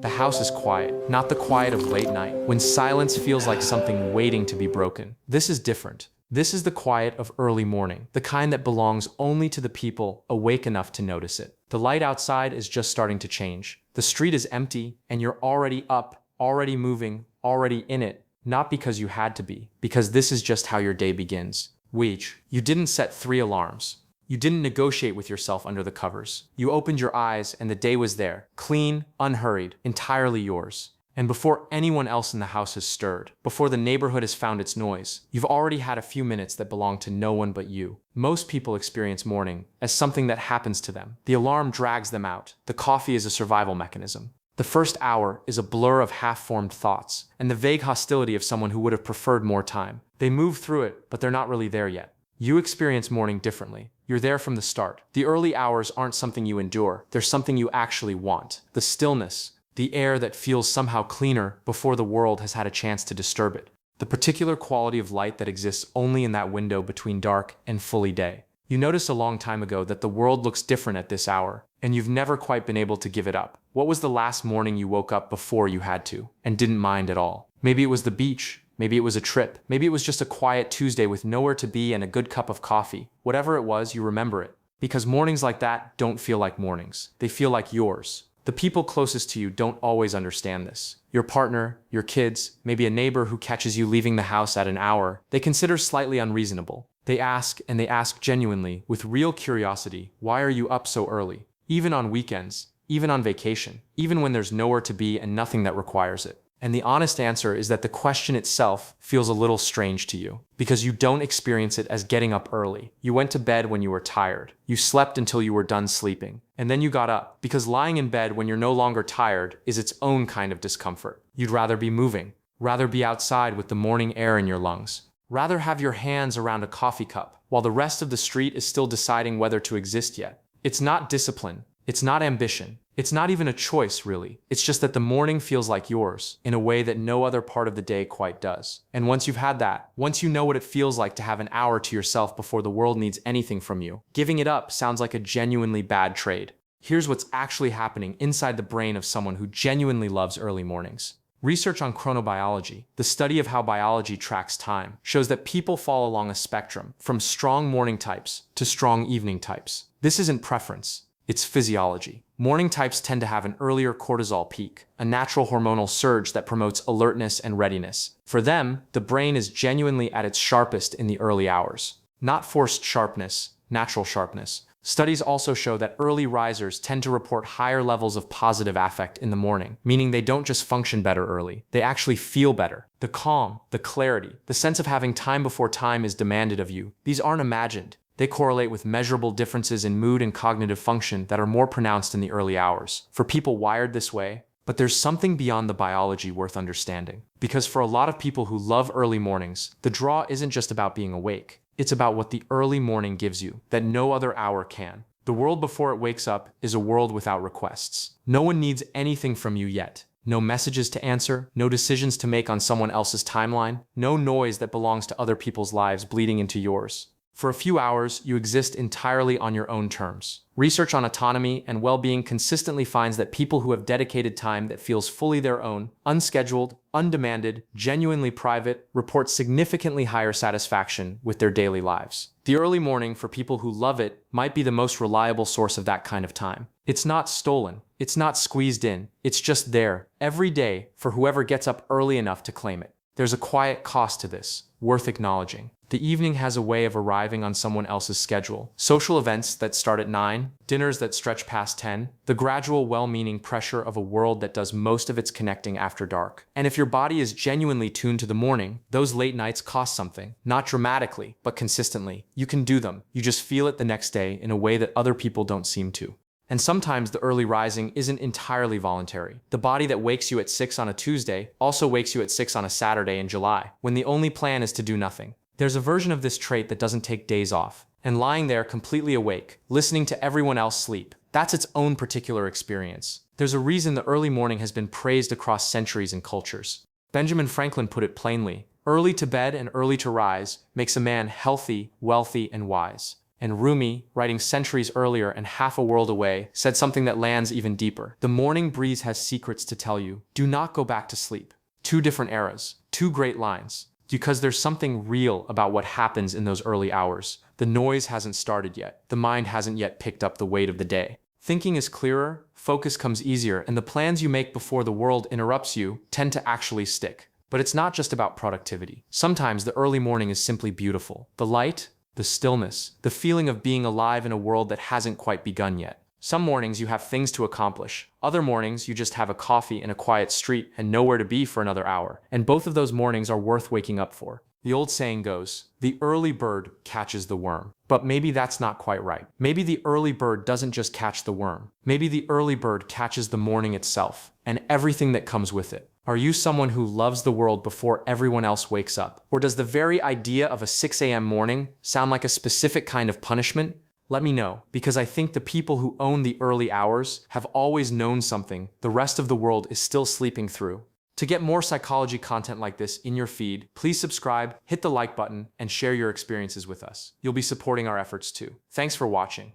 The house is quiet, not the quiet of late night, when silence feels like something waiting to be broken. This is different. This is the quiet of early morning, the kind that belongs only to the people awake enough to notice it. The light outside is just starting to change. The street is empty, and you're already up, already moving, already in it, not because you had to be, because this is just how your day begins. You didn't set 3 alarms. You didn't negotiate with yourself under the covers. You opened your eyes and the day was there, clean, unhurried, entirely yours. And before anyone else in the house has stirred, before the neighborhood has found its noise, you've already had a few minutes that belong to no one but you. Most people experience morning as something that happens to them. The alarm drags them out. The coffee is a survival mechanism. The first hour is a blur of half-formed thoughts and the vague hostility of someone who would have preferred more time. They move through it, but they're not really there yet. You experience morning differently. You're there from the start. The early hours aren't something you endure. They're something you actually want. The stillness, the air that feels somehow cleaner before the world has had a chance to disturb it. The particular quality of light that exists only in that window between dark and fully day. You noticed a long time ago that the world looks different at this hour, and you've never quite been able to give it up. What was the last morning you woke up before you had to, and didn't mind at all? Maybe it was the beach. Maybe it was a trip. Maybe it was just a quiet Tuesday with nowhere to be and a good cup of coffee. Whatever it was, you remember it. Because mornings like that don't feel like mornings. They feel like yours. The people closest to you don't always understand this. Your partner, your kids, maybe a neighbor who catches you leaving the house at an hour they consider slightly unreasonable. They ask, and they ask genuinely, with real curiosity, why are you up so early? Even on weekends, even on vacation, even when there's nowhere to be and nothing that requires it. And the honest answer is that the question itself feels a little strange to you, because you don't experience it as getting up early. You went to bed when you were tired. You slept until you were done sleeping. And then you got up, because lying in bed when you're no longer tired is its own kind of discomfort. You'd rather be moving, rather be outside with the morning air in your lungs, rather have your hands around a coffee cup, while the rest of the street is still deciding whether to exist yet. It's not discipline. It's not ambition. It's not even a choice, really. It's just that the morning feels like yours in a way that no other part of the day quite does. And once you've had that, once you know what it feels like to have an hour to yourself before the world needs anything from you, giving it up sounds like a genuinely bad trade. Here's what's actually happening inside the brain of someone who genuinely loves early mornings. Research on chronobiology, the study of how biology tracks time, shows that people fall along a spectrum from strong morning types to strong evening types. This isn't preference. It's physiology. Morning types tend to have an earlier cortisol peak, a natural hormonal surge that promotes alertness and readiness. For them, the brain is genuinely at its sharpest in the early hours. Not forced sharpness, natural sharpness. Studies also show that early risers tend to report higher levels of positive affect in the morning, meaning they don't just function better early, they actually feel better. The calm, the clarity, the sense of having time before time is demanded of you. These aren't imagined. They correlate with measurable differences in mood and cognitive function that are more pronounced in the early hours. For people wired this way, but there's something beyond the biology worth understanding. Because for a lot of people who love early mornings, the draw isn't just about being awake. It's about what the early morning gives you that no other hour can. The world before it wakes up is a world without requests. No one needs anything from you yet. No messages to answer, no decisions to make on someone else's timeline, no noise that belongs to other people's lives bleeding into yours. For a few hours, you exist entirely on your own terms. Research on autonomy and well-being consistently finds that people who have dedicated time that feels fully their own, unscheduled, undemanded, genuinely private, report significantly higher satisfaction with their daily lives. The early morning, for people who love it, might be the most reliable source of that kind of time. It's not stolen. It's not squeezed in. It's just there, every day, for whoever gets up early enough to claim it. There's a quiet cost to this, worth acknowledging. The evening has a way of arriving on someone else's schedule. Social events that start at 9, dinners that stretch past 10, the gradual well-meaning pressure of a world that does most of its connecting after dark. And if your body is genuinely tuned to the morning, those late nights cost something. Not dramatically, but consistently. You can do them. You just feel it the next day in a way that other people don't seem to. And sometimes the early rising isn't entirely voluntary. The body that wakes you at 6 on a Tuesday also wakes you at 6 on a Saturday in July, when the only plan is to do nothing. There's a version of this trait that doesn't take days off, and lying there completely awake, listening to everyone else sleep, that's its own particular experience. There's a reason the early morning has been praised across centuries and cultures. Benjamin Franklin put it plainly, early to bed and early to rise makes a man healthy, wealthy, and wise. And Rumi, writing centuries earlier and half a world away, said something that lands even deeper. The morning breeze has secrets to tell you. Do not go back to sleep. Two different eras, two great lines. Because there's something real about what happens in those early hours. The noise hasn't started yet. The mind hasn't yet picked up the weight of the day. Thinking is clearer, focus comes easier, and the plans you make before the world interrupts you tend to actually stick. But it's not just about productivity. Sometimes the early morning is simply beautiful. The light, the stillness, the feeling of being alive in a world that hasn't quite begun yet. Some mornings you have things to accomplish. Other mornings you just have a coffee in a quiet street and nowhere to be for another hour. And both of those mornings are worth waking up for. The old saying goes, the early bird catches the worm. But maybe that's not quite right. Maybe the early bird doesn't just catch the worm. Maybe the early bird catches the morning itself and everything that comes with it. Are you someone who loves the world before everyone else wakes up? Or does the very idea of a 6 a.m. morning sound like a specific kind of punishment? Let me know, because I think the people who own the early hours have always known something the rest of the world is still sleeping through. To get more psychology content like this in your feed, please subscribe, hit the like button, and share your experiences with us. You'll be supporting our efforts too. Thanks for watching.